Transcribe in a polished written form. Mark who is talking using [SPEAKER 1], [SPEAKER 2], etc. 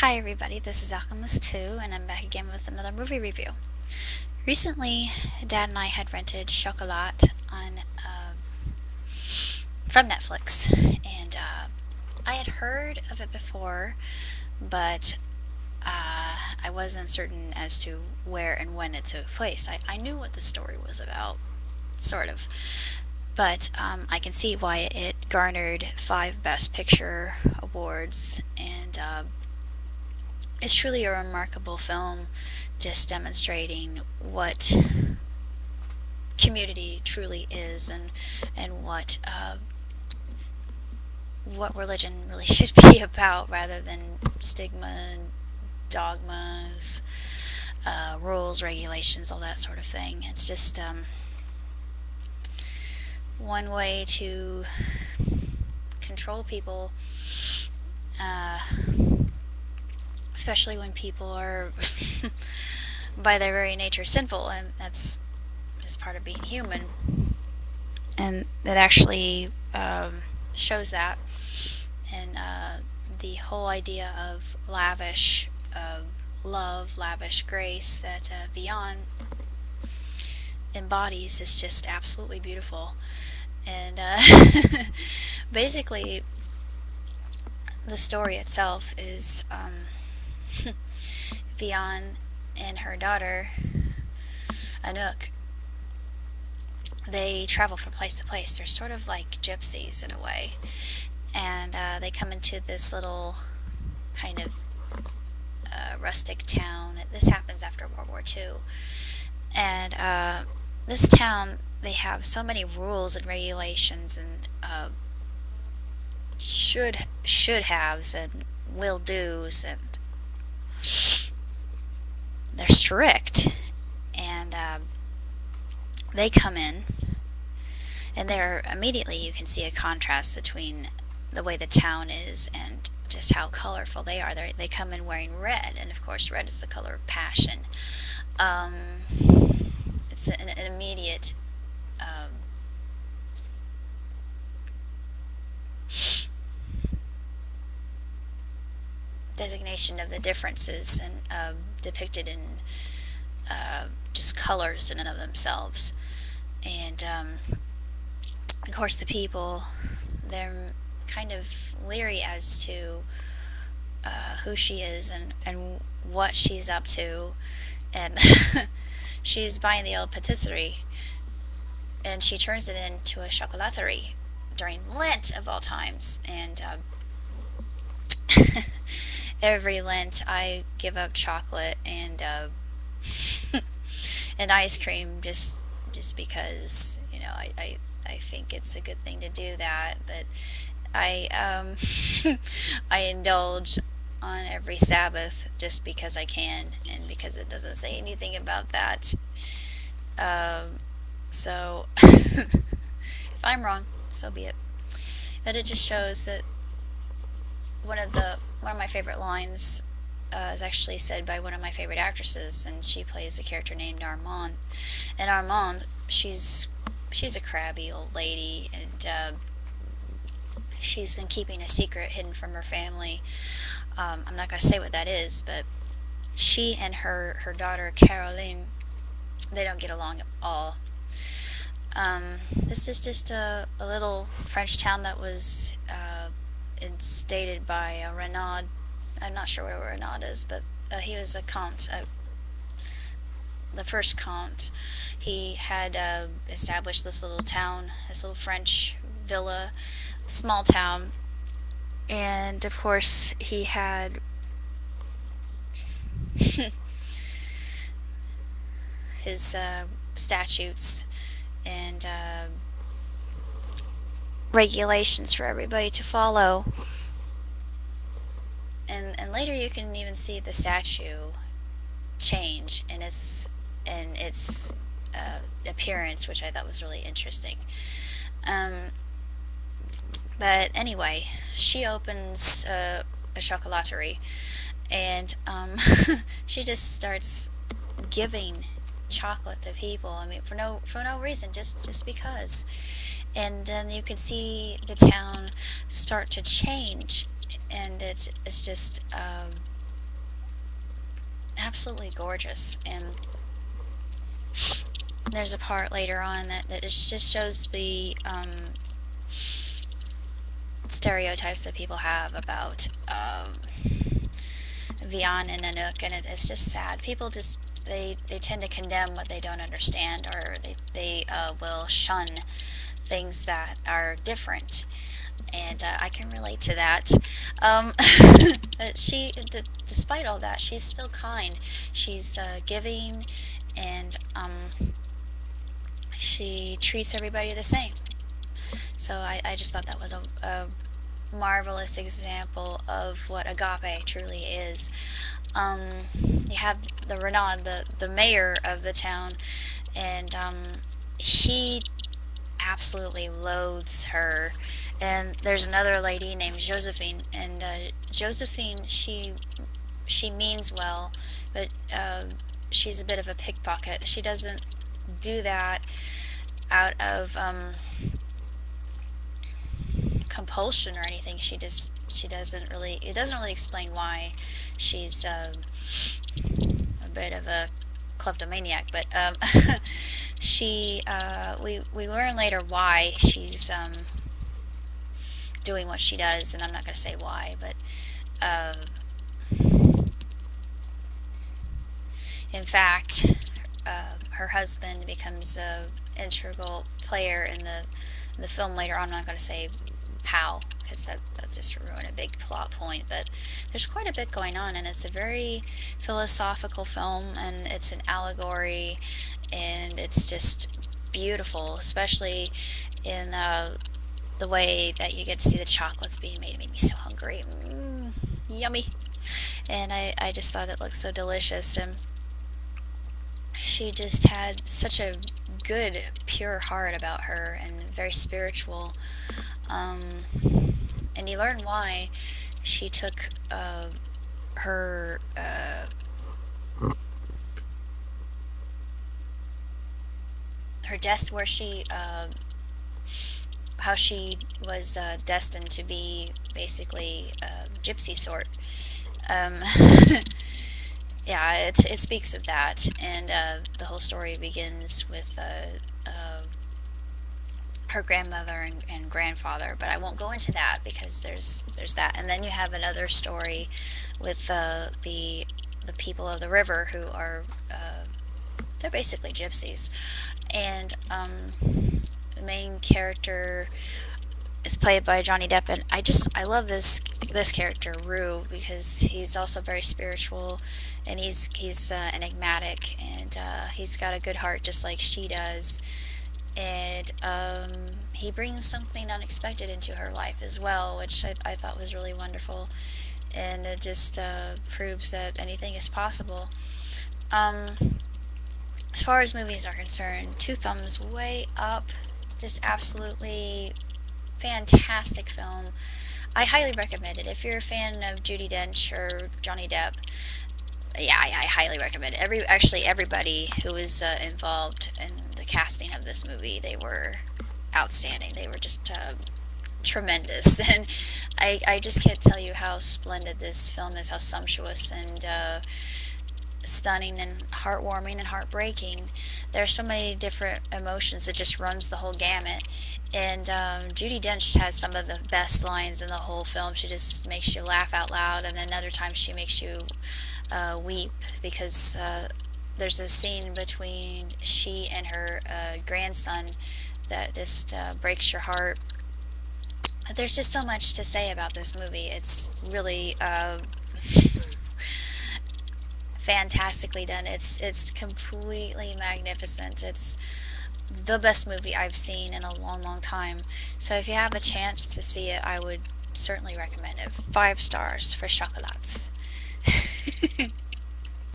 [SPEAKER 1] Hi everybody, this is Alchemist2 and I'm back again with another movie review. Recently, Dad and I had rented Chocolat on from Netflix, and I had heard of it before, but I wasn't certain as to where and when it took place. I knew what the story was about, sort of, but I can see why it garnered 5 Best Picture awards, and it's truly a remarkable film, just demonstrating community truly is, and what religion really should be about, rather than stigma and dogmas, rules, regulations, all that sort of thing. It's just one way to control people, uh, especially when people are by their very nature sinful, and that's just part of being human. And it actually shows that, and the whole idea of lavish love, lavish grace that Vian embodies is just absolutely beautiful. And basically, the story itself is Vian and her daughter Anouk. They travel from place to place. They're sort of like gypsies in a way, and they come into this little kind of rustic town. This happens after World War II, and this town, they have so many rules and regulations and should haves and will do's, and they're strict. And they come in, and there immediately you can see a contrast between the way the town is and just how colorful they are. They come in wearing red, and of course red is the color of passion. Um, it's an immediate designation of the differences, and depicted in just colors in and of themselves. And of course the people, they're kind of leery as to who she is, and what she's up to. And she's buying the old patisserie, and she turns it into a chocolaterie during Lent of all times. And every Lent I give up chocolate and and ice cream, just because, I think it's a good thing to do that. But I I indulge on every Sabbath just because I can, and because it doesn't say anything about that. So if I'm wrong, so be it. But it just shows that one of my favorite lines is actually said by one of my favorite actresses, and she plays a character named Armand. And Armand, she's a crabby old lady, and she's been keeping a secret hidden from her family. I'm not going to say what that is, but she and her daughter Caroline, they don't get along at all. This is just a little French town that was instated by Renaud. I'm not sure what Renaud is, but he was a count, the first count. He had established this little town, this little French villa, small town, and of course he had his statutes and regulations for everybody to follow. And later you can even see the statue change in its appearance, which I thought was really interesting. But anyway, she opens a chocolaterie, and she just starts giving chocolate to people. I mean, for no reason, just because. And then you can see the town start to change, and it's just absolutely gorgeous. And there's a part later on that just shows the stereotypes that people have about Vian and Nanook, and it's just sad. People just they tend to condemn what they don't understand, or they will shun things that are different, and I can relate to that. Um, but despite all that, she's still kind. She's giving, and she treats everybody the same. So I just thought that was a marvelous example of what agape truly is. Um, you have the Renaud, the mayor of the town, and he absolutely loathes her. And there's another lady named Josephine, and Josephine, she means well, but she's a bit of a pickpocket. She doesn't do that out of compulsion or anything. She doesn't really, it doesn't really explain why she's a bit of a kleptomaniac, but we learn later why she's doing what she does, and I'm not going to say why, but uh, in fact, her husband becomes a integral player in the film later on. I'm not going to say how, because that just ruined a big plot point, but there's quite a bit going on, and it's a very philosophical film, and it's an allegory, and it's just beautiful, especially in the way that you get to see the chocolates being made. It made me so hungry. Yummy. And I just thought it looked so delicious, and she just had such a good, pure heart about her, and very spiritual. Um, and you learn why she took her where she how she was destined to be basically a gypsy sort. Um, yeah, it speaks of that, and the whole story begins with her grandmother and grandfather, but I won't go into that because there's that, and then you have another story with the people of the river who are they're basically gypsies, and the main character is played by Johnny Depp, and I love this character Rue, because he's also very spiritual, and he's enigmatic, and he's got a good heart just like she does, and he brings something unexpected into her life as well, which I thought was really wonderful, and it just proves that anything is possible. As far as movies are concerned, two thumbs way up, just absolutely fantastic film. I highly recommend it. If you're a fan of Judi Dench or Johnny Depp, yeah, I highly recommend it. Actually, everybody who was involved in the casting of this movie, they were outstanding. They were just tremendous, and I just can't tell you how splendid this film is, how sumptuous and stunning and heartwarming and heartbreaking. There are so many different emotions. It just runs the whole gamut. And Judi Dench has some of the best lines in the whole film. She just makes you laugh out loud, and then other times she makes you weep, because there's a scene between she and her grandson that just breaks your heart. There's just so much to say about this movie. It's really fantastically done. It's completely magnificent. It's the best movie I've seen in a long, long time. So if you have a chance to see it, I would certainly recommend it. 5 stars for Chocolats.